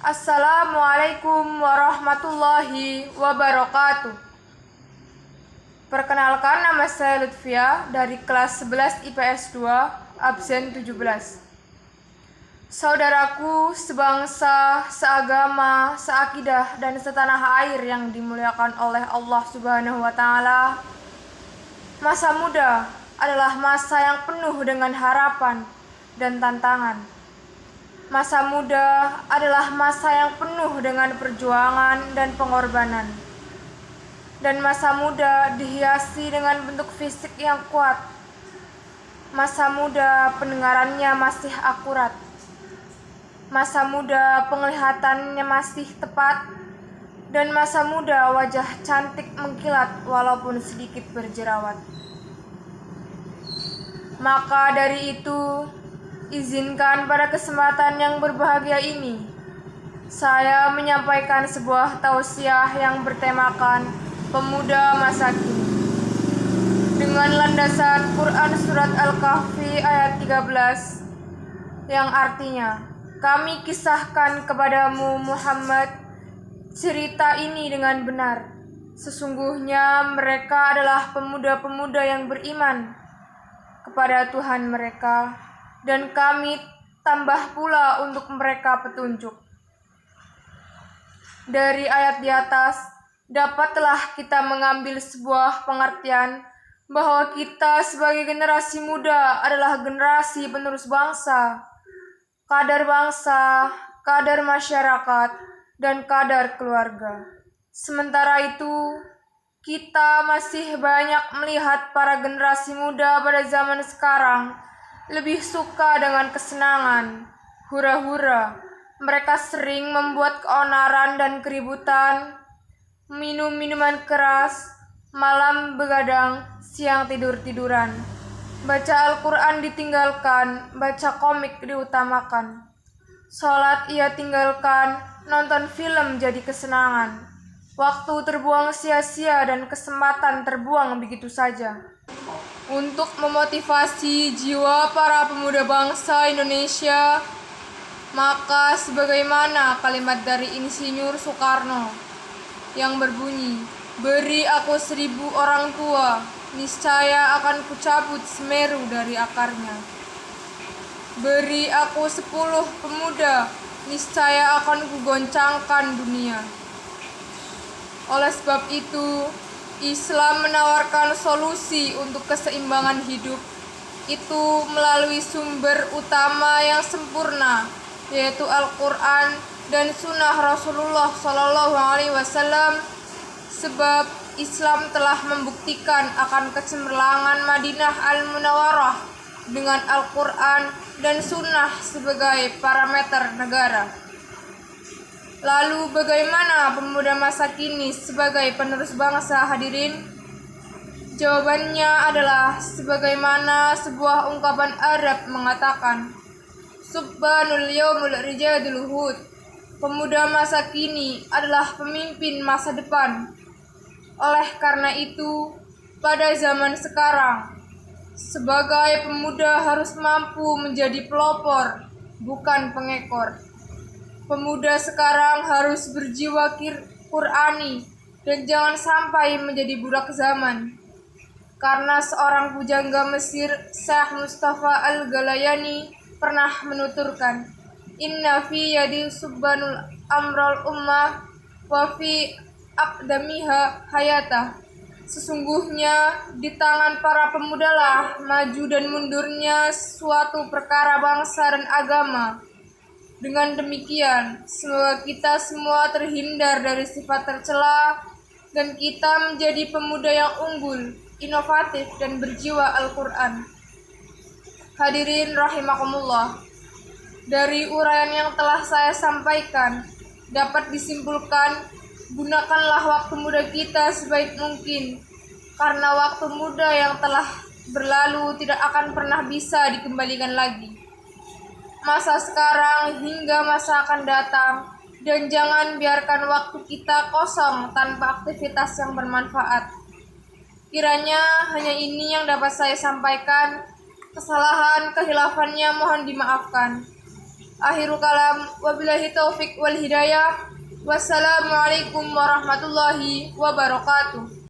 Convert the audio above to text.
Assalamualaikum warahmatullahi wabarakatuh. Perkenalkan, nama saya Lutfia dari kelas 11 IPS 2, absen 17. Saudaraku sebangsa, seagama, seakidah, dan setanah air yang dimuliakan oleh Allah Subhanahu wa Ta'ala, masa muda adalah masa yang penuh dengan harapan dan tantangan. Masa muda adalah masa yang penuh dengan perjuangan dan pengorbanan. Dan masa muda dihiasi dengan bentuk fisik yang kuat. Masa muda pendengarannya masih akurat. Masa muda penglihatannya masih tepat. Dan masa muda wajah cantik mengkilat walaupun sedikit berjerawat. Maka dari itu, izinkan pada kesempatan yang berbahagia ini, saya menyampaikan sebuah tausiah yang bertemakan pemuda masa kini. Dengan landasan Quran Surat Al-Kahfi ayat 13, yang artinya, kami kisahkan kepadamu Muhammad cerita ini dengan benar. Sesungguhnya mereka adalah pemuda-pemuda yang beriman kepada Tuhan mereka, dan kami tambah pula untuk mereka petunjuk. Dari ayat di atas, dapatlah kita mengambil sebuah pengertian bahwa kita sebagai generasi muda adalah generasi penerus bangsa, kadar masyarakat, dan kadar keluarga. Sementara itu, kita masih banyak melihat para generasi muda pada zaman sekarang lebih suka dengan kesenangan, hura-hura. Mereka sering membuat keonaran dan keributan, minum minuman keras, malam begadang, siang tidur-tiduran. Baca Al-Quran ditinggalkan, baca komik diutamakan. Sholat ia tinggalkan, nonton film jadi kesenangan. Waktu terbuang sia-sia dan kesempatan terbuang begitu saja. Untuk memotivasi jiwa para pemuda bangsa Indonesia, maka sebagaimana kalimat dari Insinyur Soekarno yang berbunyi, beri aku 1000 orang tua, niscaya akan kucabut Semeru dari akarnya. Beri aku 10 pemuda, niscaya akan kugoncangkan dunia. Oleh sebab itu, Islam menawarkan solusi untuk keseimbangan hidup itu melalui sumber utama yang sempurna, yaitu Al-Quran dan Sunnah Rasulullah SAW. Sebab Islam telah membuktikan akan kecemerlangan Madinah Al-Munawwarah dengan Al-Quran dan Sunnah sebagai parameter negara. Lalu bagaimana pemuda masa kini sebagai penerus bangsa, hadirin? Jawabannya adalah sebagaimana sebuah ungkapan Arab mengatakan, Subhanul yaumul rijadul hud. Pemuda masa kini adalah pemimpin masa depan. Oleh karena itu, pada zaman sekarang, sebagai pemuda harus mampu menjadi pelopor, bukan pengekor. Pemuda sekarang harus berjiwa Qur'ani dan jangan sampai menjadi budak zaman. Karena seorang pujangga Mesir, Syekh Mustafa Al-Galayani, pernah menuturkan, Inna fi yadi subbanul amral ummah wa fi aqdamiha hayatah. Sesungguhnya di tangan para pemudalah maju dan mundurnya suatu perkara bangsa dan agama. Dengan demikian, semoga kita semua terhindar dari sifat tercela dan kita menjadi pemuda yang unggul, inovatif, dan berjiwa Al-Quran. Hadirin rahimakumullah, dari uraian yang telah saya sampaikan, dapat disimpulkan, gunakanlah waktu muda kita sebaik mungkin, karena waktu muda yang telah berlalu tidak akan pernah bisa dikembalikan lagi. Masa sekarang hingga masa akan datang, dan jangan biarkan waktu kita kosong tanpa aktivitas yang bermanfaat. Kiranya hanya ini yang dapat saya sampaikan. Kesalahan kehilafannya mohon dimaafkan. Akhirul kalam, wabillahi taufik wal hidayah. Wassalamualaikum warahmatullahi wabarakatuh.